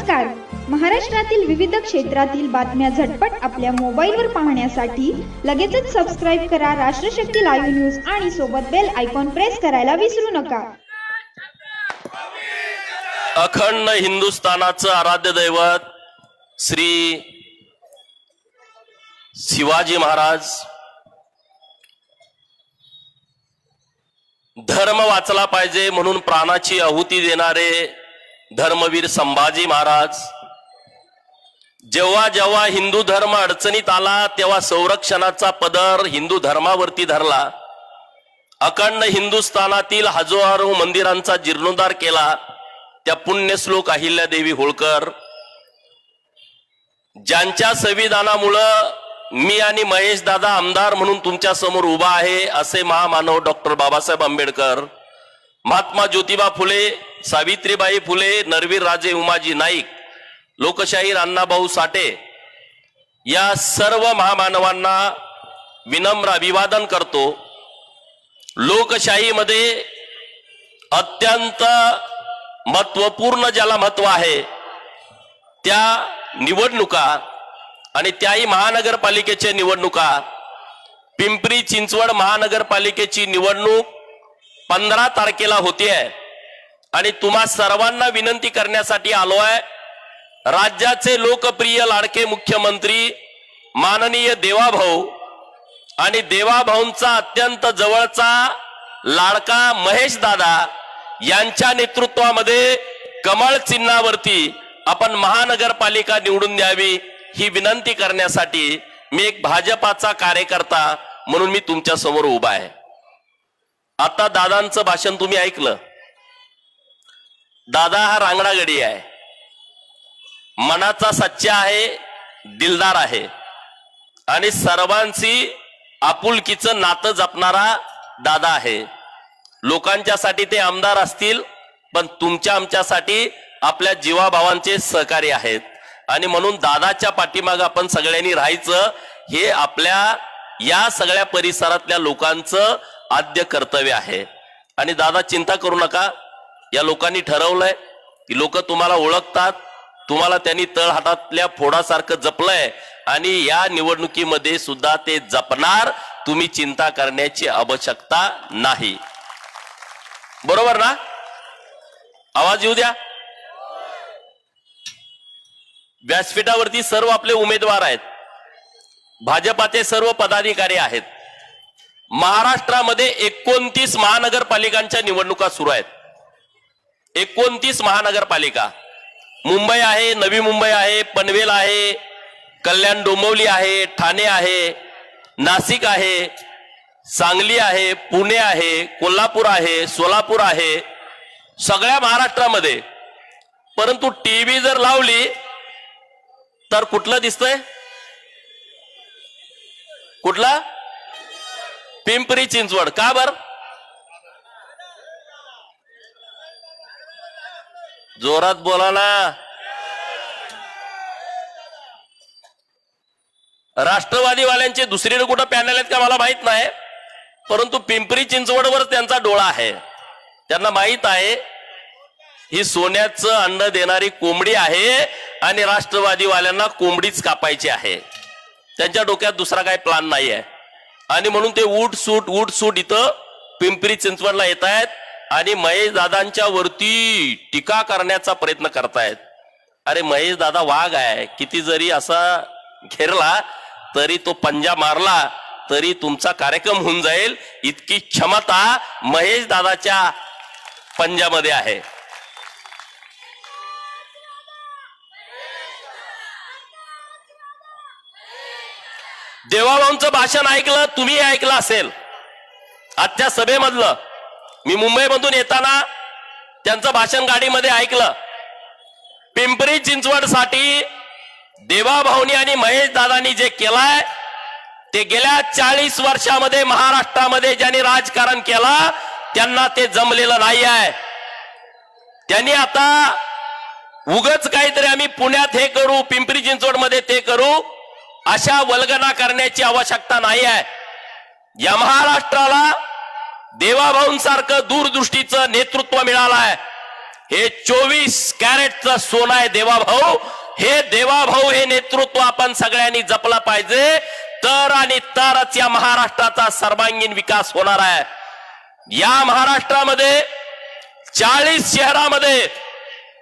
नमस्कार. महाराष्ट्रातील विविध क्षेत्रातील बातम्या झटपट आपल्या मोबाईलवर पाहण्यासाठी लगेचच सबस्क्राईब करा राष्ट्रशक्ती लाईव्ह न्यूज आणि सोबत बेल आयकॉन प्रेस करायला विसरू नका. अखंड हिंदुस्थानाचं आराध्य दैवत श्री शिवाजी महाराज, धर्म वाचला पाहिजे म्हणून प्राणाची आहुती देणारे धर्मवीर संभाजी महाराज, जेव्हा जेव्हा हिंदू धर्म अडचणीत आला तेव्हा संरक्षणाचा पदर हिंदू धर्मावरती धरला. अखंड हिंदुस्थानातील हजारो मंदिरांचा जीर्णोद्धार केला त्या पुण्यश्लोक अहिल्यादेवी होळकर, ज्यांच्या संविधानामुळं मी आणि महेश दादा आमदार म्हणून तुमच्या समोर उभा आहे, असे महामानव डॉक्टर बाबासाहेब आंबेडकर, महात्मा ज्योतिबा फुले, सावित्रीबाई फुले, नरवीर राजे उमाजी नाईक, लोकशाहीर अण्णाभाऊ साठे या सर्व महामानवांना विनम्र अभिवादन करतो. लोकशाहीमध्ये अत्यंत महत्वपूर्ण ज्याला महत्व आहे त्या निवडणुका आणि त्याही महानगरपालिकेच्या निवडणुका. पिंपरी चिंचवड महानगरपालिकेची निवडणूक 15 तारखेला होतीये आणि तुम्हा सर्वांना विनंती करण्यासाठी आलोय. राज्याचे लोकप्रिय लाडके मुख्यमंत्री माननीय देवाभाऊ आणि देवाभाऊंचा अत्यंत जवळचा लाडका महेश दादा यांच्या नेतृत्वामध्ये कमळ चिन्हावरती आपण महानगरपालिका निवडून द्यावी ही विनंती करण्यासाठी मी एक भाजपाचा कार्यकर्ता म्हणून मी तुमच्या समोर उभा आहे. आता दादांचं भाषण तुम्ही ऐकलं. दादा हा रांगडा गडी आहे, मनाचा सच्चा आहे, दिलदार आहे आणि सर्वांची आपुलकीचं नातं जपणारा दादा आहे. लोकांच्यासाठी ते आमदार असतील पण तुमच्या आमच्यासाठी आपल्या जीवाभावांचे सहकारी आहेत आणि म्हणून दादाच्या पाठीमागे आपण सगळ्यांनी राहायचं हे आपल्या या सगळ्या परिसरातल्या लोकांचं आद्य कर्तव्य आहे. आणि दादा चिंता करू नका, या लोकांनी ठरवलंय की लोक तुम्हाला ओळखतात, तुम्हाला त्यांनी तळहातातल्या फोडासारखं जपलंय आणि या निवडणुकीमध्ये सुद्धा ते जपणार. तुम्ही चिंता करण्याची आवश्यकता नाही. बरोबर ना? आवाज येऊ द्या. व्यासपीठावरती सर्व आपले उमेदवार आहेत, भाजपाचे सर्व पदाधिकारी आहेत. महाराष्ट्रामध्ये 29 महानगरपालिकांच्या निवडणुका सुरू आहेत. 29 महानगरपालिका. मुंबई आहे, नवी मुंबई आहे, पनवेल आहे, कल्याण डोंबिवली आहे, ठाणे आहे, नाशिक आहे, सांगली आहे, पुणे आहे, कोल्हापूर आहे, सोलापूर आहे, सगळ्या महाराष्ट्रामध्ये. परंतु टीव्ही जर लावली तर कुठलं दिसतंय? कुठला? पिंपरी चिंचवड. का बर? जोरात बोला ना. राष्ट्रवादीवाल्यांचे दुसरीकडे कुठं पॅनल आहेत का मला माहित नाही, परंतु पिंपरी चिंचवडवर त्यांचा डोळा आहे. त्यांना माहित आहे ही सोन्याचं अंड देणारी कोंबडी आहे आणि राष्ट्रवादीवाल्यांना कोंबडीच कापायची आहे. त्यांच्या डोक्यात दुसरा काही प्लान नाही आहे आणि म्हणून ते उठ सूट इथं पिंपरी चिंचवडला येत आहेत आणि महेश दादांच्या वरती टीका करण्याचा प्रयत्न करतायत. अरे महेश दादा वाघ आहे, किती जरी असा घेरला तरी तो पंजा मारला तरी तुमचा कार्यक्रम होऊन जाईल इतकी क्षमता महेश दादाच्या पंजामध्ये आहे. देवाभाऊंचं भाषण ऐकलं, तुम्ही ऐकलं असेल आजच्या सभेमधलं. मी मुंबईमधून येताना त्यांचं भाषण गाडीमध्ये ऐकलं. पिंपरी चिंचवड साठी देवाभाऊनी आणि महेश दादांनी जे केलाय ते गेल्या 40 वर्षामध्ये महाराष्ट्रामध्ये ज्यांनी राजकारण केलं त्यांना ते जमलेलं नाही आहे. त्यांनी आता उगच काहीतरी आम्ही पुण्यात हे करू, पिंपरी चिंचवड मध्ये ते करू अशा वल्गना करण्याची आवश्यकता नाही आहे. या महाराष्ट्राला देवाभाऊंसारखं दूरदृष्टीचं नेतृत्व मिळालं आहे. हे 24 कॅरेटचं सोनं आहे देवाभाऊ. हे देवाभाऊ हे नेतृत्व आपण सगळ्यांनी जपला पाहिजे, तर आणि तरच या महाराष्ट्राचा सर्वांगीण विकास होणार आहे. या महाराष्ट्रामध्ये 40 शहरामध्ये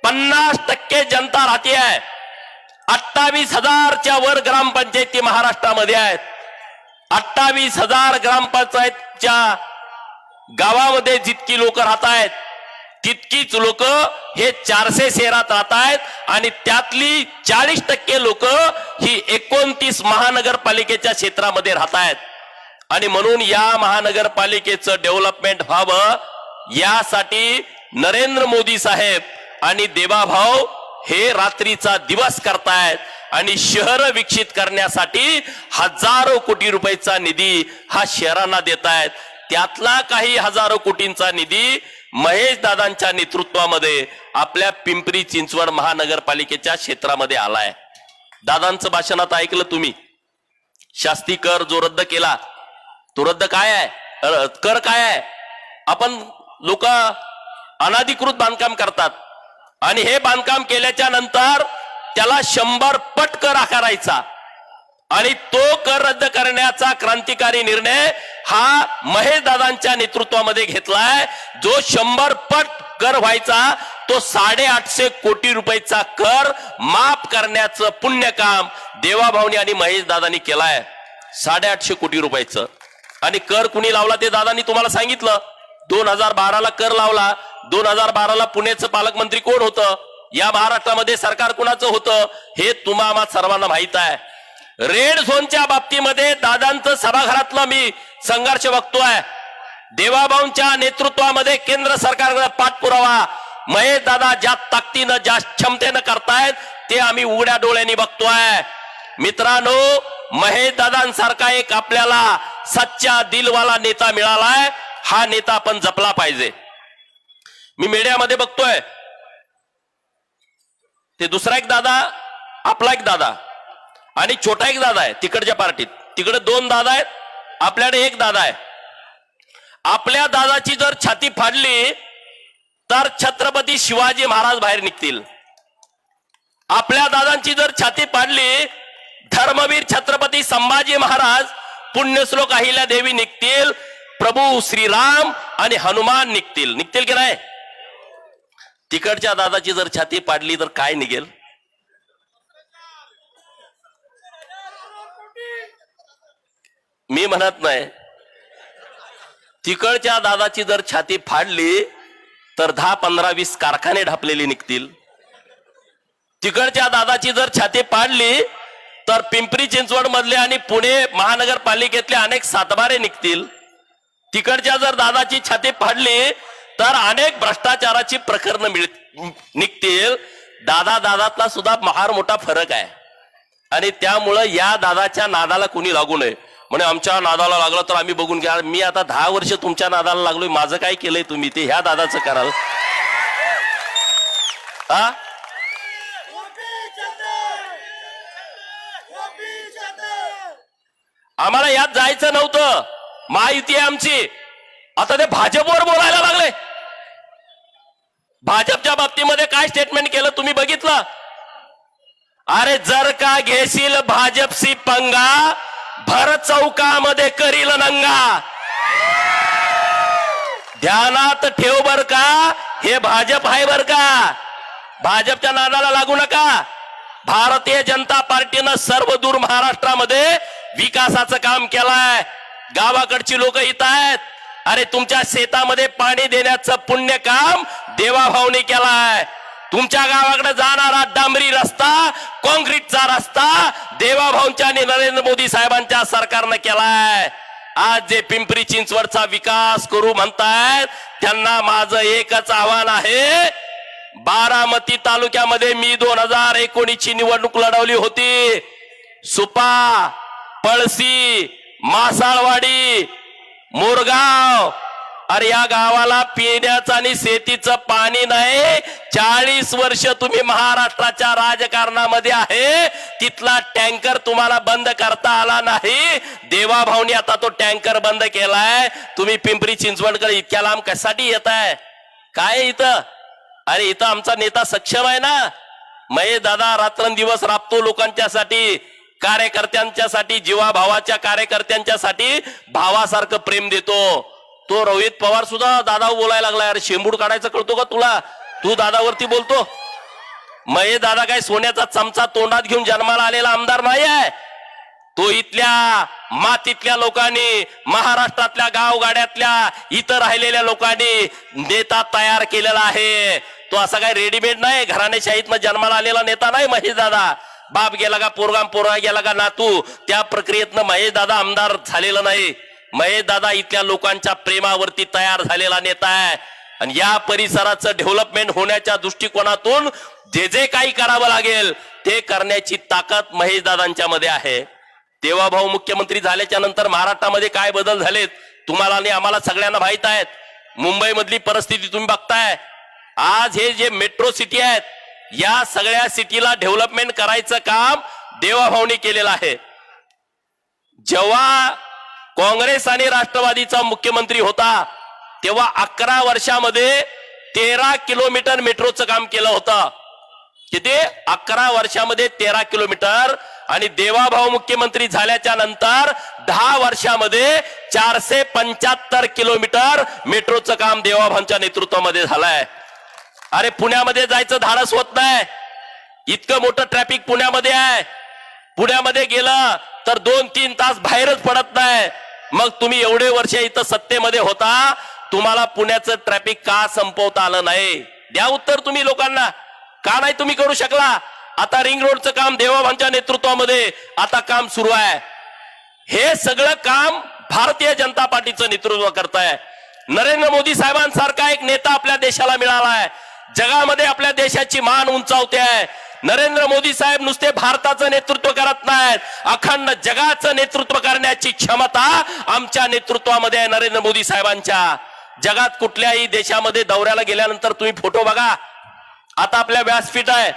50% जनता राहते आहे. 28,000च्या वर ग्रामपंचायती महाराष्ट्रामध्ये आहेत. 28,000 ग्रामपंचायतच्या गावामध्ये जितकी लोक राहत आहेत तितकीच लोक हे 400 शहरात राहत आहेत आणि त्यातली 40% लोक ही 29 महानगरपालिकेच्या क्षेत्रामध्ये राहत आहेत. आणि म्हणून या महानगरपालिकेचं डेव्हलपमेंट व्हावं यासाठी नरेंद्र मोदी साहेब आणि देवाभाऊ हे रात्रीचा दिवस करतायत आणि शहर विकसित करण्यासाठी हजारो कोटी रुपयाचा निधी हा शहरांना देतायत. त्यातला काही हजारो कोटींचा निधी महेश दादांच्या नेतृत्वामध्ये आपल्या पिंपरी चिंचवड महानगरपालिकेच्या क्षेत्रामध्ये आलाय. दादांचं भाषण आता ऐकलं तुम्ही. शास्ती कर जो रद्द केला तो रद्द काय आहे, कर काय आहे? आपण लोक अनाधिकृत बांधकाम करतात आणि हे बांधकाम केल्याच्या नंतर त्याला 100 पट कर आकारायचा आणि तो कर रद्द करण्याचा क्रांतिकारी निर्णय हा महेश दादांच्या नेतृत्वामध्ये घेतलाय. जो 100 पट कर व्हायचा तो 850 कोटी रुपयाचा कर माफ करण्याचं पुण्य काम देवाभाऊनी आणि महेश दादांनी केलाय. 850 कोटी रुपयाचं. आणि कर कुणी लावला ते दादांनी तुम्हाला सांगितलं. 2012ला कर लावला. 2012ला पुण्याचं पालकमंत्री कोण होतं, या महाराष्ट्रामध्ये सरकार कुणाचं होतं हे तुम्हाला सर्वांना माहित आहे. रेड झोनच्या बाबतीमध्ये दादांचं सभागृहातलं मी संघर्ष बघतोय. देवाभाऊंच्या नेतृत्वामध्ये केंद्र सरकारकडे पाठपुरावा महेश दादा ज्या ताकदीनं ज्या क्षमतेनं करतायत ते आम्ही उघड्या डोळ्यांनी बघतोय. मित्रांनो, महेश दादांसारखा एक आपल्याला सच्चा दिलवाला नेता मिळालाय. हा नेता आपण जपला पाहिजे. मी मीडियामध्ये बघतोय ते दुसरा एक दादा, आपला एक दादा आणि छोटा एक दादा आहे तिकडच्या पार्टीत. तिकडे 2 दादा आहेत, आपल्याकडे एक दादा आहे. आपल्या दादाची जर छाती फाडली तर छत्रपती शिवाजी महाराज बाहेर निघतील. आपल्या दादांची जर छाती फाडली धर्मवीर छत्रपती संभाजी महाराज, पुण्यश्लोक अहिल्या देवी निघतील, प्रभू श्रीराम आणि हनुमान निघतील. निघतील की नाही? तिकडच्या दादाची जर छाती पाडली तर काय निघेल? मी म्हणत नाही. तिकडच्या दादाची जर छाती फाडली तर 10, 15, 20 कारखाने ढापलेले निघतील. तिकडच्या दादाची जर छाती पाडली तर पिंपरी चिंचवड मधले आणि पुणे महानगरपालिकेतले अनेक सातबारे निघतील. तिकडच्या जर दादाची छाती फाडली तर अनेक भ्रष्टाचाराची प्रकरणं निघतील. दादातला सुद्धा फार मोठा फरक आहे आणि त्यामुळं या दादाच्या नादाला कुणी लागू नये. म्हणे आमच्या नादाला लागलं तर आम्ही बघून घ्या. मी आता 10 वर्ष तुमच्या नादाला लागलोय. माझं काय केलंय तुम्ही ते ह्या दादाचं कराल? हा, आम्हाला यात जायचं नव्हतं. महायुती आहे आमची. आता ते भाजपवर बोलायला लागले. भाजपच्या बाबतीमध्ये काय स्टेटमेंट केलं तुम्ही बघितलं? अरे जर का घेशील भाजपशी पंगा भर चौकामध्ये करील नंगा. ध्यानात ठेव बर का, हे भाजप आहे बर का. भाजपच्या नादाला लागू नका. भारतीय जनता पार्टीनं सर्व दूर महाराष्ट्रामध्ये विकासाचं काम केलंय. गावाकडची लोक इथं आहेत. अरे तुमच्या शेतामध्ये पाणी देण्याचं पुण्य काम देवाभाऊने केलाय. तुमच्या गावाकडे जाणारा डांबरी रस्ता, कॉन्क्रीटचा रस्ता देवाभाऊंच्या आणि नरेंद्र मोदी साहेबांच्या सरकारनं केलाय. आज जे पिंपरी चिंचवडचा विकास करू म्हणतायत त्यांना माझं एकच आव्हान आहे. बारामती तालुक्यामध्ये मी 2019ची निवडणूक लढवली होती. सुपा, पळसी, मासाळवाडी, मोरगाव, अरे या गावाला पिण्याचं आणि शेतीचं पाणी नाही. 40 वर्ष तुम्ही महाराष्ट्राच्या राजकारणामध्ये आहे. तिथला टँकर तुम्हाला बंद करता आला नाही. देवाभाऊनी आता तो टँकर बंद केलाय. तुम्ही पिंपरी चिंचवडकडे इतक्या लांब कशासाठी येताय? काय इथं अरे इथं आमचा नेता सक्षम आहे ना. महेश दादा रात्रंदिवस राबतो लोकांच्यासाठी, कार्यकर्त्यांच्यासाठी, जीवाभावाच्या कार्यकर्त्यांच्यासाठी भावासारखं प्रेम देतो. तो रोहित पवार सुद्धा दादा बोलायला लागलाय. अरे शेंबूड काढायचं कळतो का तुला? तू दादावरती बोलतो. महेश दादा काय सोन्याचा चमचा तोंडात घेऊन जन्माला आलेला आमदार नाही आहे. तो इथल्या मातीतल्या लोकांनी, महाराष्ट्रातल्या गावगाड्यातल्या इतर राहिलेल्या लोकांनी नेता तयार केलेला आहे. तो असा काय रेडीमेड नाही, घराणेशाहीतनं जन्माला आलेला नेता नाही महेश दादा. बाप गेला का पोरगा, पोरगा गेला का नातू, त्या प्रक्रियेतनं महेश दादा आमदार झालेला नाही. महेश दादा इथल्या लोकांच्या प्रेमावरती तयार झालेला नेता आहे. आणि या परिसराचं डेव्हलपमेंट होण्याच्या दृष्टिकोनातून जे जे काही करावं लागेल ते करण्याची ताकद महेश दादांच्या मध्ये आहे. देवाभाऊ मुख्यमंत्री झाल्याच्या नंतर महाराष्ट्रामध्ये काय बदल झालेत तुम्हाला आणि आम्हाला सगळ्यांना माहित आहेत. मुंबई मधली परिस्थिती तुम्ही बघताय. आज हे जे मेट्रो सिटी आहेत, या सगळ्या सिटीला डेव्हलपमेंट करायचं काम देवाभाऊनी केलेलं आहे. जेव्हा काँग्रेस आणि राष्ट्रवादीचा मुख्यमंत्री होता तेव्हा 11 वर्षामध्ये 13 किलोमीटर मेट्रोचं काम केलं होतं. किती? 11 वर्षामध्ये 13 किलोमीटर. आणि देवाभाऊ मुख्यमंत्री झाल्याच्या नंतर 10 वर्षामध्ये 475 किलोमीटर मेट्रोचं काम देवाभाऊंच्या नेतृत्वामध्ये झालंय. अरे पुण्यामध्ये जायचं धाडस होत नाही. इतकं मोठं ट्रॅफिक पुण्यामध्ये आहे. पुण्यामध्ये गेलं तर 2-3 तास बाहेरच पडत नाही. मग तुम्ही एवढे वर्ष इथं सत्तेमध्ये होता, तुम्हाला पुण्याचं ट्रॅफिक का संपवता आलं नाही? द्या उत्तर तुम्ही लोकांना. का नाही तुम्ही करू शकला? आता रिंग रोडचं काम देवाभाऊंच्या नेतृत्वामध्ये आता काम सुरू आहे. हे सगळं काम भारतीय जनता पार्टीचं नेतृत्व करताय. नरेंद्र मोदी साहेबांसारखा एक नेता आपल्या देशाला मिळाला आहे. जगामध्ये आपल्या देशाची मान उंचावते आहे. नरेंद्र मोदी साहेब नुसते भारताचं नेतृत्व करत नाहीत, अखंड जगाचं नेतृत्व करण्याची क्षमता आमच्या नेतृत्वामध्ये आहे. नरेंद्र मोदी साहेबांच्या जगात कुठल्याही देशामध्ये दौऱ्याला गेल्यानंतर तुम्ही फोटो बघा. आता आपल्या व्यासपीठ आहे,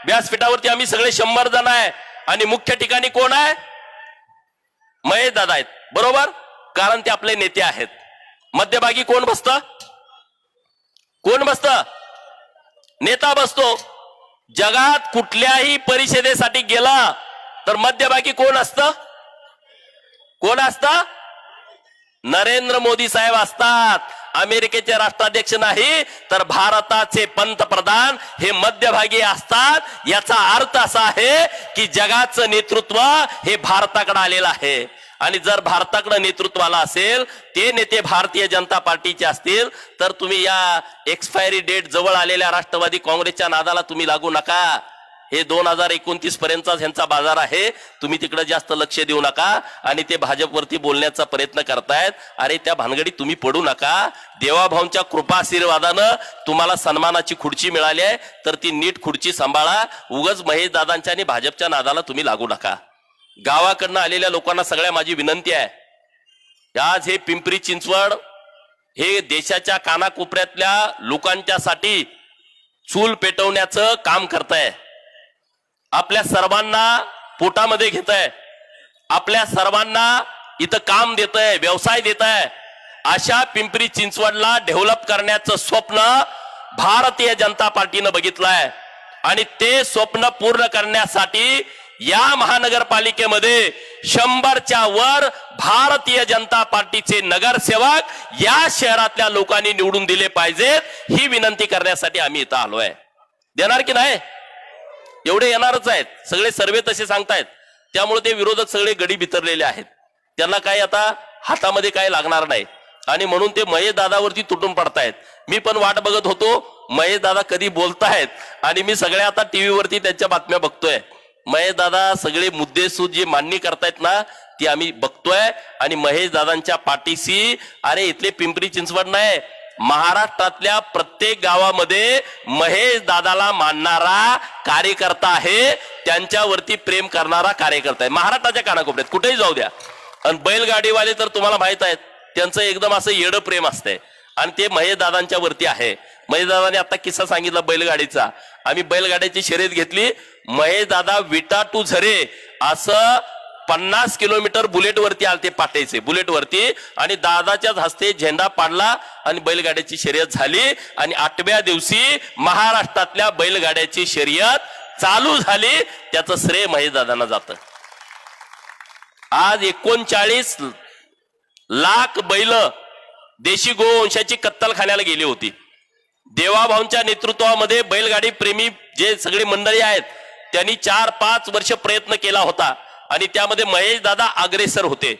व्यासपीठावरती आम्ही सगळे 100 जण आहे. आणि मुख्य ठिकाणी कोण आहे? महेश दादा आहेत, बरोबर? कारण ते आपले नेते आहेत. मध्यभागी कोण बसतं? कोण बसतं? नेता बसतो. जगात कुठल्याही परिषदेसाठी गेला तर मध्यभागी कोण असतं? कोण असतं? नरेंद्र मोदी साहेब असतात. अमेरिकेचे राष्ट्राध्यक्ष नाही तर भारताचे पंतप्रधान हे मध्यभागी असतात. याचा अर्थ असा आहे की जगाचं नेतृत्व हे भारताकडे आलेलं आहे. आणि जर भारताकडे नेतृत्व आलं असेल, ते नेते भारतीय जनता पार्टीचे असतील, तर तुम्ही या एक्सपायरी डेट जवळ आलेल्या राष्ट्रवादी काँग्रेसच्या नादाला तुम्ही लागू नका. हे 2029 पर्यंतचा ह्यांचा बाजार आहे. तुम्ही तिकडे जास्त लक्ष देऊ नका. आणि ते भाजपवरती बोलण्याचा प्रयत्न करतायत. अरे त्या भानगडीत तुम्ही पडू नका. देवाभाऊंच्या कृपाशीर्वादानं तुम्हाला सन्मानाची खुर्ची मिळाली आहे, तर ती नीट खुर्ची सांभाळा. उगाच महेश दादांच्या आणि भाजपच्या नादाला तुम्ही लागू नका. गावाकडनं आलेल्या लोकांना सगळ्या माझी विनंती आहे, आज हे पिंपरी चिंचवड हे देशाच्या कानाकोपऱ्यातल्या लोकांच्यासाठी चूल पेटवण्याचं काम करताय. आपल्या सर्वांना पोटामध्ये घेताय, आपल्या सर्वांना इथं काम देतंय, व्यवसाय देतंय. अशा पिंपरी चिंचवडला डेव्हलप करण्याचं स्वप्न भारतीय जनता पार्टीनं बघितलंय. आणि ते स्वप्न पूर्ण करण्यासाठी या महानगरपालिकेमध्ये 100च्या वर भारतीय जनता पार्टीचे नगरसेवक या शहरातल्या लोकांनी निवडून दिले पाहिजेत, ही विनंती करण्यासाठी आम्ही इथं आलोय. देणार की नाही? एवढे येणारच आहेत. सगळे सर्वे तसे सांगतायत. त्यामुळे ते विरोधक सगळे गडी भितरलेले आहेत. त्यांना काही आता हातामध्ये काही लागणार नाही. आणि म्हणून ते महेश दादावरती तुटून पडतायत. मी पण वाट बघत होतो महेश दादा कधी बोलतायत. आणि मी सगळ्या आता टीव्हीवरती त्यांच्या बातम्या बघतोय. महेश दादा सगळे मुद्देसूद जी मांडणी करतायत ना, ती आम्ही बघतोय. आणि महेश दादांच्या पाठीशी, अरे इथले पिंपरी चिंचवड नाही, महाराष्ट्रातल्या प्रत्येक गावामध्ये महेश दादाला मानणारा कार्यकर्ता आहे. त्यांच्यावरती प्रेम करणारा कार्यकर्ता आहे महाराष्ट्राच्या कानाकोपऱ्यात, कुठेही जाऊ द्या. आणि बैलगाडीवाले तर तुम्हाला माहित आहेत, त्यांचं एकदम असं येडं प्रेम असतंय. आणि ते महेश दादांच्या वरती आहे. महेश दादाने आता किस्सा सांगितला बैलगाडीचा. आम्ही बैलगाड्याची शर्यत घेतली. महेश दादा विटा टू झरे असं 50 किलोमीटर बुलेटवरती आलते, पाट्याचे बुलेटवरती, आणि दादाच्याच हस्ते झेंडा पाडला आणि बैलगाड्याची शर्यत झाली. आणि 8व्या दिवशी महाराष्ट्रातल्या बैलगाड्याची शर्यत चालू झाली. त्याचं श्रेय महेश दादांना जातं. आज 39 लाख बैल देशी गोवंशाची कत्तलखान्याला गेली होती. देवाभाऊंच्या नेतृत्वामध्ये बैलगाडी प्रेमी जे सगळी मंडळी आहेत त्यांनी 4-5 वर्ष प्रयत्न केला होता आणि त्यामध्ये महेश दादा अग्रेसर होते.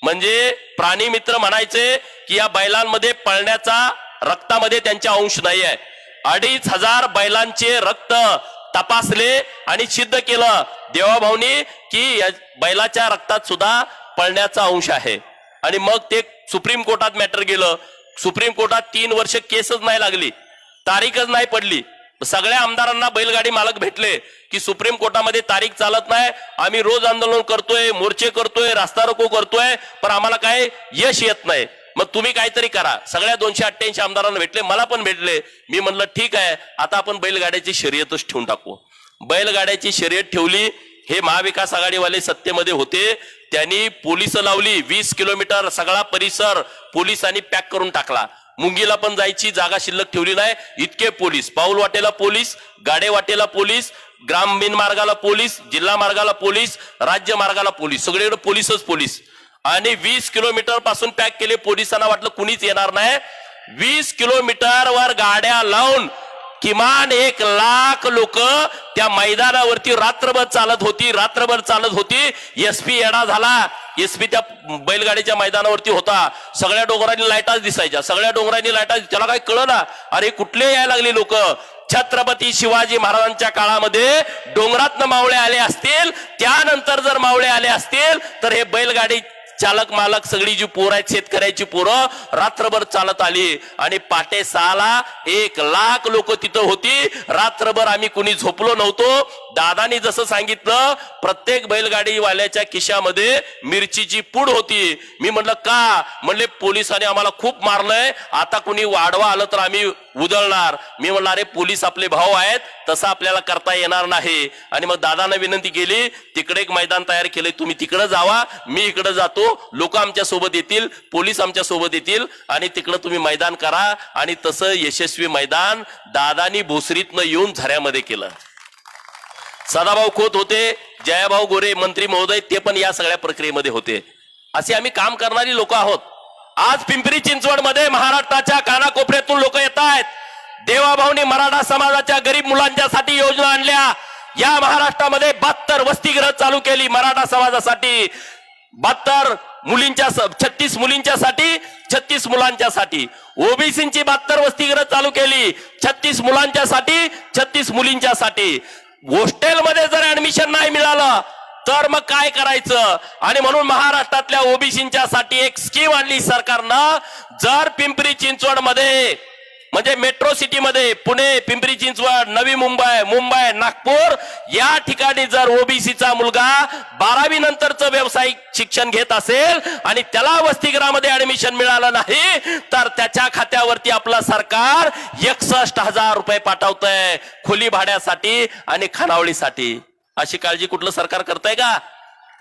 म्हणजे प्राणी मित्र म्हणायचे की या बैलांमध्ये पळण्याचा रक्तामध्ये त्यांचा अंश नाही आहे. 2500 बैलांचे रक्त तपासले आणि सिद्ध केलं देवाभाऊनी की या बैलाच्या रक्तात सुद्धा पळण्याचा अंश आहे. आणि मग ते सुप्रीम कोर्टात मॅटर गेलं. सुप्रीम कोर्टात 3 वर्ष केसच नाही लागली, तारीखच नाही पडली. सगळ्या आमदारांना बैलगाडी मालक भेटले की सुप्रीम कोर्टामध्ये तारीख चालत नाही, आम्ही रोज आंदोलन करतोय, मोर्चे करतोय, रास्ता रोको करतोय, पण आम्हाला काय यश येत नाही, मग तुम्ही काहीतरी करा. सगळ्या 288 आमदारांना भेटले, मला पण भेटले. मी म्हणलं ठीक आहे, आता आपण बैलगाड्याची शर्यतच ठेवून टाकू. बैलगाड्याची शर्यत ठेवली. हे महाविकास आघाडीवाले सत्तेमध्ये होते, त्यांनी पोलिस लावली. 20 किलोमीटर सगळा परिसर पोलिसांनी पॅक करून टाकला. मुंगीला पण जायची जागा शिल्लक ठेवली नाही, इतके पोलीस. पाऊल वाटेला पोलीस, गाडे वाटेला पोलीस, ग्रामीण मार्गाला पोलीस, जिल्हा मार्गाला पोलीस, राज्य मार्गाला पोलीस, सगळीकडे पोलीसच पोलीस. आणि 20 किलोमीटर पासून पॅक केले. पोलिसांना वाटलं कुणीच येणार नाही. 20 किलोमीटर वर गाड्या लावून किमान 1 लाख लोक त्या मैदानावरती रात्रभर चालत होती. एसपी येडा झाला. एसपी त्या बैलगाडीच्या मैदानावरती होता. सगळ्या डोंगरांनी लाईटाच दिसायच्या, त्याला काही कळना. अरे कुठले यायला लागले लोक. छत्रपती शिवाजी महाराजांच्या काळामध्ये डोंगरातनं मावळे आले असतील, त्यानंतर जर मावळे आले असतील तर हे बैलगाडी चालक मालक सगळी जी पोरं आहेत, शेतकऱ्याची पोरं रात्रभर चालत आली. आणि पाटे 6ला 1 लाख लोक तिथं होती. रात्रभर आम्ही कुणी झोपलो नव्हतो. दादानी जसं सांगितलं, प्रत्येक बैलगाडीवाल्याच्या खिशामध्ये मिरचीची पूड होती. मी म्हणलं का? म्हणले पोलिसांनी आम्हाला खूप मारलंय, आता कुणी वाढवा आलं तर आम्ही उधळणार. मी म्हणलं अरे पोलीस आपले भाऊ आहेत, तसं आपल्याला करता येणार नाही. आणि मग दादाने विनंती केली, तिकडे एक मैदान तयार केलंय, तुम्ही तिकडे जावा, मी इकडे जातो, लोक आमच्या सोबत येतील, पोलीस आमच्या सोबत येतील आणि तिकडे तुम्ही मैदान करा. आणि तसं यशस्वी मैदान दादानी भोसरीतनं येऊन झऱ्यामध्ये केलं. सदाभाऊ खोत होते, जयाभाऊ गोरे मंत्री महोदय, ते पण या सगळ्या प्रक्रियेमध्ये होते. असे आम्ही काम करणारी लोक आहोत. आज पिंपरी चिंचवड मध्ये महाराष्ट्राच्या कानाकोपऱ्यातून लोक येत आहेत. देवाभाऊनी मराठा समाजाच्या गरीब मुलांच्यासाठी योजना आणल्या. या महाराष्ट्रामध्ये 72 वसतिगृह चालू केली मराठा समाजासाठी. 72 मुलींच्या 36 मुलींच्यासाठी, 36 मुलांच्यासाठी. ओबीसींची 72 वसतिगृह चालू केली, 36 मुलांच्यासाठी, 36 मुलींच्यासाठी. हॉस्टेलमध्ये जर ऍडमिशन नाही मिळालं तर मग काय करायचं? आणि म्हणून महाराष्ट्रातल्या ओबीसींच्या साठी एक स्कीम आणली सरकारनं. जर पिंपरी चिंचवड मध्ये म्हणजे मेट्रो सिटी मध्ये, पुणे, पिंपरी चिंचवड, नवी मुंबई, मुंबई, नागपूर या ठिकाणी जर ओबीसीचा मुलगा 12वी नंतरचं व्यावसायिक शिक्षण घेत असेल आणि त्याला वसतिगृहामध्ये ऍडमिशन मिळालं नाही तर त्याच्या खात्यावरती आपलं सरकार 61,000 रुपये पाठवतंय खोली भाड्यासाठी आणि खानावळीसाठी. अशी काळजी कुठलं सरकार करतंय का?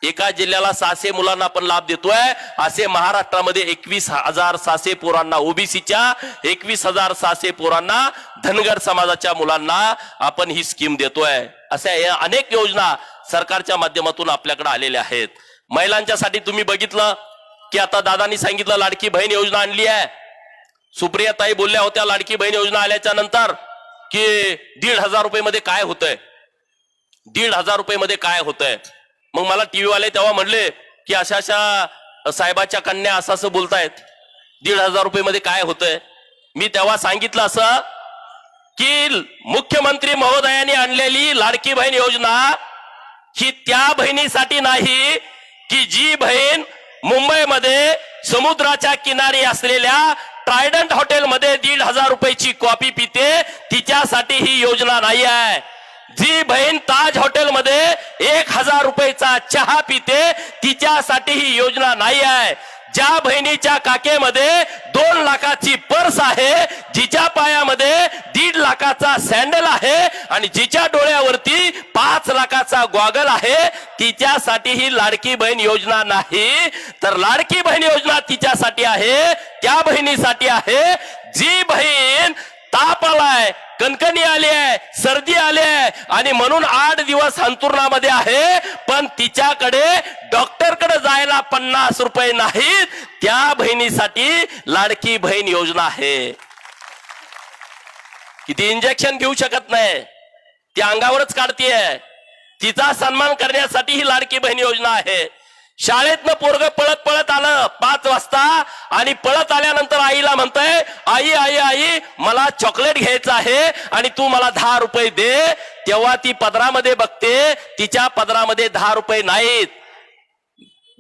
एका जिल्ह्याला 600 मुलांना आपण लाभ देतोय. असे महाराष्ट्रामध्ये 21,600 पोरांना, ओबीसीच्या 21,600 पोरांना, धनगर समाजाच्या मुलांना आपण ही स्कीम देतोय. अशा अनेक योजना सरकारच्या माध्यमातून आपल्याकडे आलेल्या आहेत. महिलांच्यासाठी तुम्ही बघितलं की आता दादांनी सांगितलं लाडकी बहीण योजना आणली आहे. सुप्रियाताई बोलल्या होत्या लाडकी बहीण योजना आल्याच्या नंतर की 1,500 रुपये मध्ये काय होतंय, 1,500 रुपये मध्ये काय होतंय. मग मला टीव्ही वाले तेव्हा म्हणले की अशा साहेबाच्या कन्या असं बोलतायत, 1,500 रुपये मध्ये काय होतंय. मी तेव्हा सांगितलं असं की मुख्यमंत्री महोदयांनी आणलेली लाडकी बहीण योजना ही त्या बहिणीसाठी नाही की जी बहीण मुंबईमध्ये समुद्राच्या किनारी असलेल्या ट्रायडंट हॉटेलमध्ये 1,500 रुपयाची कॉफी पिते, तिच्यासाठी ही योजना नाही आहे. जी बहीण ताज हॉटेलमध्ये 1,000 रुपयाचा चहा पिते, तिच्यासाठी ही योजना नाही आहे. ज्या बहिणीच्या काकेमध्ये 2 लाखाची पर्स आहे, जिच्या पायामध्ये 1.5 लाखाचा सॅन्डल आहे आणि जिच्या डोळ्यावरती 5 5 लाखाचा गॉगल आहे, तिच्यासाठी ही लाडकी बहीण योजना नाही, तर लाडकी बहीण योजना तिच्यासाठी आहे, त्या बहिणीसाठी आहे जी बहीण ताप आलाय, कणकणी आली आहे, सर्दी आली आहे आणि म्हणून 8 दिवस अंथरुणामध्ये आहे, पण तिच्याकडे डॉक्टरकडे जायला 50 रुपये नाहीत, त्या बहिणीसाठी लाडकी बहीण योजना आहे. किती इंजेक्शन घेऊ शकत नाही, ती अंगावरच काढतीये, तिचा सन्मान करण्यासाठी ही लाडकी बहीण योजना आहे. शाळेतनं पोरग पळत पळत आलं 5 वाजता आणि पळत आल्यानंतर आईला म्हणतंय, आई आई आई मला चॉकलेट घ्यायचं आहे आणि तू मला 10 रुपये दे. तेव्हा ती पदरामध्ये बघते, तिच्या पदरामध्ये 10 रुपये नाहीत.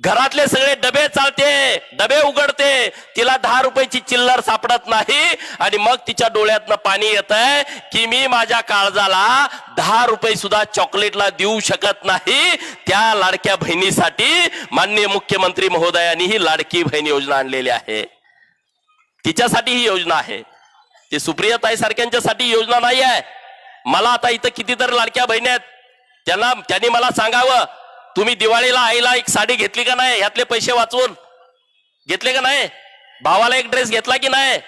घरातले सगळे डबे चालते, डबे उघडते, तिला 10 रुपयाची चिल्लर सापडत नाही आणि मग तिच्या डोळ्यातनं पाणी येत आहे की मी माझ्या काळजाला 10 रुपये सुद्धा चॉकलेटला देऊ शकत नाही. त्या लाडक्या बहिणीसाठी माननीय मुख्यमंत्री महोदयांनी ही लाडकी बहीण योजना आणलेली आहे. तिच्यासाठी ही योजना आहे, ती सुप्रियाताई सारख्यांच्यासाठी योजना नाही आहे. मला आता इथं कितीतरी लाडक्या बहिणी आहेत, त्यांनी मला सांगावं, तुम्ही दिवाळीला आईला एक साडी घेतली का नाही, ह्यातले पैसे वाचवून घेतले का नाही, भावाला एक ड्रेस घेतला की नाही,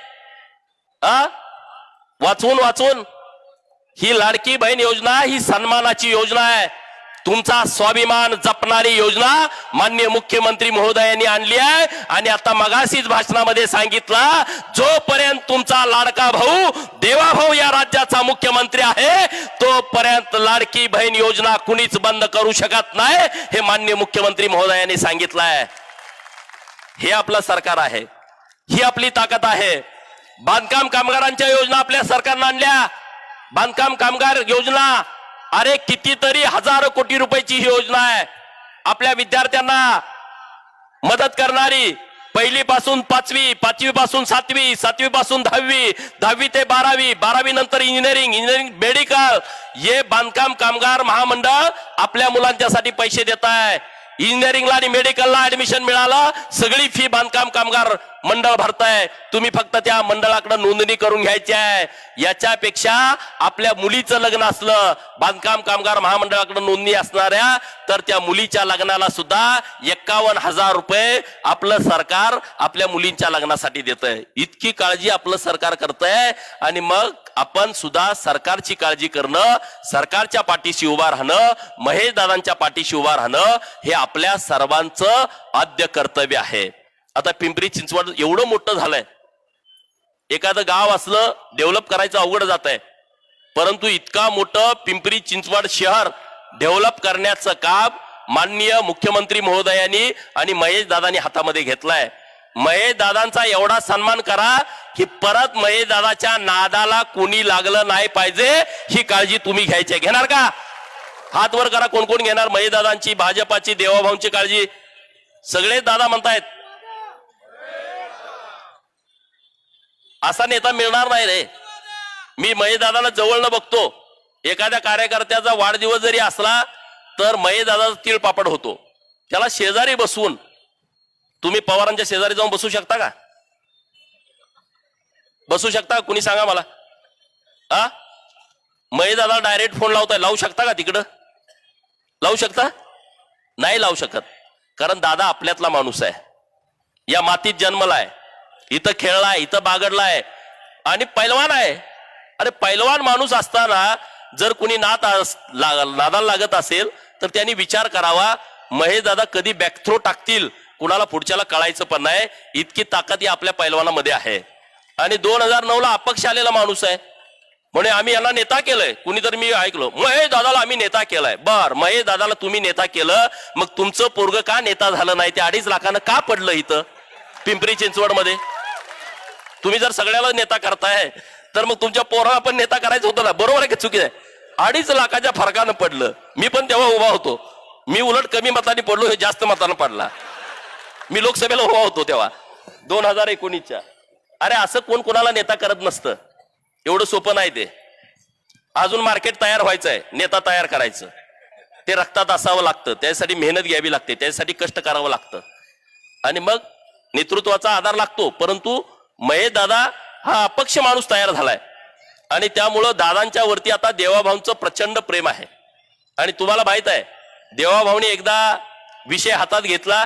वाचवून वाचवून. ही लाडकी बहीण योजना ही सन्मानाची योजना आहे, तुमचा स्वाभिमान जपणारी योजना माननीय मुख्यमंत्री महोदयांनी आणली आहे. आणि आता मगाशीच भाषणामध्ये सांगितलं, जोपर्यंत तुमचा लाडका भाऊ देवाभाऊ या राज्याचा मुख्यमंत्री आहे तोपर्यंत लाडकी बहीण योजना कुणीच बंद करू शकत नाही, हे माननीय मुख्यमंत्री महोदयांनी सांगितलंय. हे आपलं सरकार आहे, ही आपली ताकद आहे. बांधकाम कामगारांच्या योजना आपल्या सरकारनं आणल्या, बांधकाम कामगार योजना, अरे कितीतरी हजारो कोटी रुपयाची ही योजना आहे. आपल्या विद्यार्थ्यांना मदत करणारी, 1ली पासून 5वी, 5वी पासून 7वी, 7वी पासून 10वी, 10वी ते 12वी, 12वी नंतर इंजिनिअरिंग, इंजिनिअरिंग मेडिकल, हे बांधकाम कामगार महामंडळ आपल्या मुलांच्यासाठी पैसे देत आहे. इंजिनिअरिंगला आणि मेडिकलला ऍडमिशन मिळालं, सगळी फी बांधकाम कामगार मंडळ भरताय. तुम्ही फक्त त्या मंडळाकडे नोंदणी करून घ्यायची आहे. याच्यापेक्षा आपल्या मुलीचं लग्न असलं, बांधकाम कामगार महामंडळाकडे नोंदणी असणाऱ्या, तर त्या मुलीच्या लग्नाला सुद्धा 51,000 रुपये आपलं सरकार आपल्या मुलींच्या लग्नासाठी देतंय. इतकी काळजी आपलं सरकार करतंय. आणि मग आपण सुद्धा सरकारची काळजी करणं, सरकारच्या पाठीशी उभा राहणं, महेशदादांच्या पाठीशी उभा राहणं, हे आपल्या सर्वांचं आद्य कर्तव्य आहे. आता पिंपरी चिंचवड एवढं मोठं झालंय, एखादं गाव असलं डेव्हलप करायचं अवघड जात आहे, परंतु इतका मोठं पिंपरी चिंचवड शहर डेव्हलप करण्याचं काम माननीय मुख्यमंत्री महोदयांनी आणि महेशदादांनी हातामध्ये घेतलाय. महेशदादांचा एवढा सन्मान करा की परत महेशदादाच्या नादाला कोणी लागलं नाही पाहिजे, ही काळजी तुम्ही घ्यायची. घेणार का? हात वर करा, कोण कोण घेणार महेशदादांची, भाजपाची, देवाभाऊंची काळजी? सगळे दादा म्हणतायत. असा नेता मिळणार नाही रे. मी महेशदादाला जवळनं बघतो, एखाद्या कार्यकर्त्याचा वाढदिवस जरी असला तर महेशदादाचा तीळ पापड होतो. त्याला शेजारी बसवून, तुम्ही पवारांच्या शेजारी जाऊन बसू शकता का? बसू शकता? कुणी सांगा मला. महेशदादा डायरेक्ट फोन लावताय, लावू शकता का? तिकडं लावू शकता? नाही लावू शकत, कारण दादा आपल्यातला माणूस आहे, या मातीत जन्मलाय, इथं खेळलाय, इथं बागडलाय आणि पैलवान आहे. अरे पैलवान माणूस असताना जर कुणी नादाला लागत असेल तर त्यांनी विचार करावा, महेशदादा कधी बॅकथ्रो टाकतील कुणाला पुढच्याला कळायचं पण नाही, इतकी ताकद या आपल्या पैलवानामध्ये आहे. आणि 2009ला अपक्ष आलेला माणूस आहे, म्हणे आम्ही यांना नेता केलंय. कुणीतरी मी ऐकलं, महेशदादाला आम्ही नेता केलाय. बर, महेशदादाला तुम्ही नेता केलं, मग तुमचं पोरग का नेता झालं नाही? ते 2.5 लाखानं का पडलं इथं पिंपरी चिंचवड मध्ये? तुम्ही जर सगळ्याला नेता करताय तर मग तुमच्या पोराला पण नेता करायचं होतं ना, बरोबर आहे की चुकी आहे? 2.5 लाखाच्या फरकानं पडलं. मी पण तेव्हा उभा होतो, मी उलट कमी मतांनी पडलो, हे जास्त मतानं पडला. मी लोकसभेला उभा होतो तेव्हा 2019च्या. अरे असं कोण कोणाला नेता करत नसतं, एवढं सोपं नाही ते. अजून मार्केट तयार व्हायचंय, नेता तयार करायचं, ते रक्तात असावं लागतं, त्यासाठी मेहनत घ्यावी लागते, त्यासाठी कष्ट करावं लागतं आणि मग नेतृत्वाचा आधार लागतो. परंतु महेशदादा हा अपक्ष माणूस तयार झालाय आणि त्यामुळं दादांच्या वरती आता देवाभाऊंचं प्रचंड प्रेम आहे. आणि तुम्हाला माहित आहे, देवाभाऊनी एकदा विषय हातात घेतला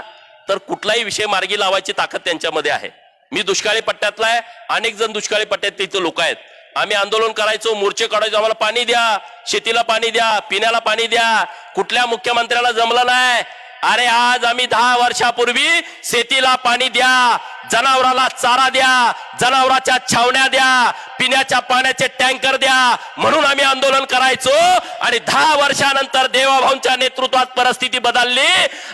तर कुठलाही विषय मार्गी लावायची ताकद त्यांच्यामध्ये आहे. मी दुष्काळी पट्ट्यातला आहे, अनेक जण दुष्काळी पट्ट्यात तिथे लोक आहेत. आम्ही आंदोलन करायचो, मोर्चे काढायचो, आम्हाला पाणी द्या, शेतीला पाणी द्या, पिण्याला पाणी द्या. कुठल्या मुख्यमंत्र्याला जमलं नाही. अरे आज आम्ही 10 वर्षापूर्वी शेतीला पाणी द्या, जनावराला चारा द्या, जनावराच्या छावण्या द्या, पिण्याच्या पाण्याचे टँकर द्या म्हणून आम्ही आंदोलन करायचो. आणि 10 वर्षानंतर देवाभाऊंच्या नेतृत्वात परिस्थिती बदलली.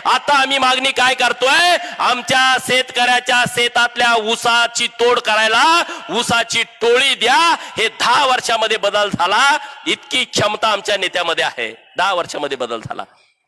आता आम्ही मागणी काय करतोय, आमच्या शेतकऱ्याच्या शेतातल्या ऊसाची तोड करायला ऊसाची टोळी द्या. हे 10 वर्षामध्ये बदल झाला. इतकी क्षमता आमच्या नेत्यामध्ये आहे. 10 वर्षामध्ये बदल झाला.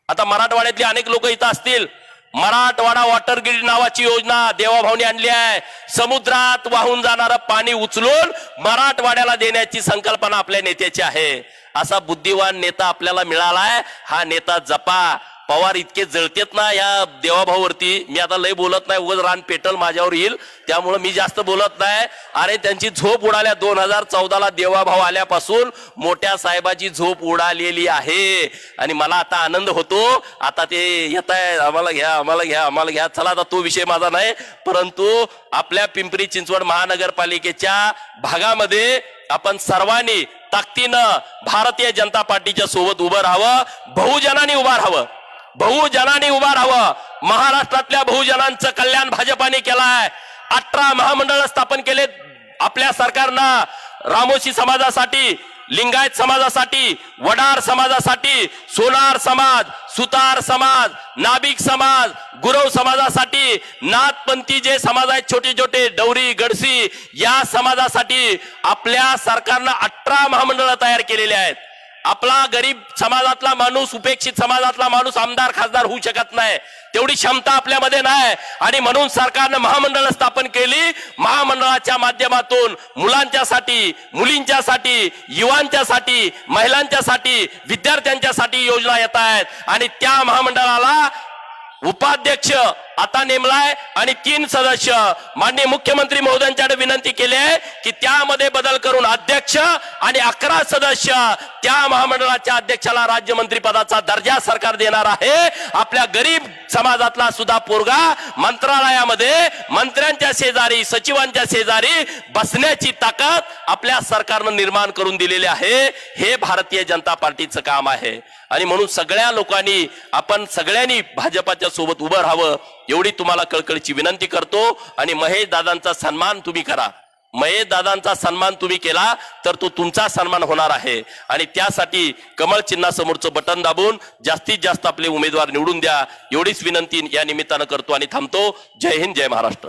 आता मराठवाड्यातले अनेक लोक इथं असतील. मराठवाडा वॉटर ग्रीड नावाची योजना देवाभाऊनी आणली आहे. समुद्रात वाहून जाणारं पाणी उचलून मराठवाड्याला देण्याची संकल्पना आपल्या नेत्याची आहे. असा बुद्धिवान नेता आपल्याला मिळालाय. हा नेता जपा. पवार इतके जळतेत ना या देवाभाऊवरती. मी आता लय बोलत नाही, उगाच रान पेटल माझ्यावर येईल, त्यामुळे मी जास्त बोलत नाही. अरे त्यांची झोप उडाल्या. 2014ला देवाभाऊ आल्यापासून मोठ्या साहेबाची झोप उडालेली आहे. आणि मला आता आनंद होतो. आता ते येत आहे, आम्हाला घ्या, आम्हाला घ्या, आम्हाला घ्या. चला आता तो विषय माझा नाही, परंतु आपल्या पिंपरी चिंचवड महानगरपालिकेच्या भागामध्ये आपण सर्वांनी ताकदीनं भारतीय जनता पार्टीच्या सोबत उभं राहावं. बहुजनांनी उभं राहावं. बहुजनांनी उभा राहावं. महाराष्ट्रातल्या बहुजनांचं कल्याण भाजपाने केलाय. 18 महामंडळ स्थापन केलेत आपल्या सरकारनं. रामोशी समाजासाठी, लिंगायत समाजासाठी, वडार समाजासाठी, सोनार समाज, सुतार समाज, नाभिक समाज, गुरव समाजासाठी, नाथपंथी जे समाज आहेत छोटे छोटे, डवरी, गडसी, या समाजासाठी आपल्या सरकारनं 18 महामंडळ तयार केलेले आहेत. आपला गरीब समाजातला माणूस, उपेक्षित समाजातला माणूस आमदार खासदार होऊ शकत नाही, तेवढी क्षमता आपल्यामध्ये नाही. आणि म्हणून सरकारनं महामंडळ स्थापन केली. महामंडळाच्या माध्यमातून मुलांच्यासाठी, मुलींच्यासाठी, युवांच्यासाठी, महिलांच्यासाठी, विद्यार्थ्यांच्यासाठी योजना येत आहेत. आणि त्या महामंडळाला उपाध्यक्ष आता नेमलाय आणि 3 सदस्य. माननीय मुख्यमंत्री महोदयांच्याकडे विनंती केली आहे की त्यामध्ये बदल करून अध्यक्ष आणि 11 सदस्य, त्या महामंडळाच्या अध्यक्षाला राज्यमंत्री पदाचा दर्जा सरकार देणार आहे. आपल्या गरीब समाजातला सुद्धा पोरगा मंत्रालयामध्ये मंत्र्यांच्या शेजारी, सचिवांच्या शेजारी बसण्याची ताकद आपल्या सरकारनं निर्माण करून दिलेली आहे. हे भारतीय जनता पार्टीचं काम आहे. आणि म्हणून सगळ्या लोकांनी, आपण सगळ्यांनी भाजपाच्या सोबत उभं राहावं एवढी तुम्हाला कळकळीची विनंती करतो. आणि महेश दादांचा सन्मान तुम्ही करा. महेश दादांचा सन्मान तुम्ही केला तर तो तुमचा सन्मान होणार आहे. आणि त्यासाठी कमळ चिन्हासमोरचं बटन दाबून जास्तीत जास्त आपले उमेदवार निवडून द्या एवढीच विनंती या निमित्तानं करतो आणि थांबतो. जय हिंद, जय महाराष्ट्र.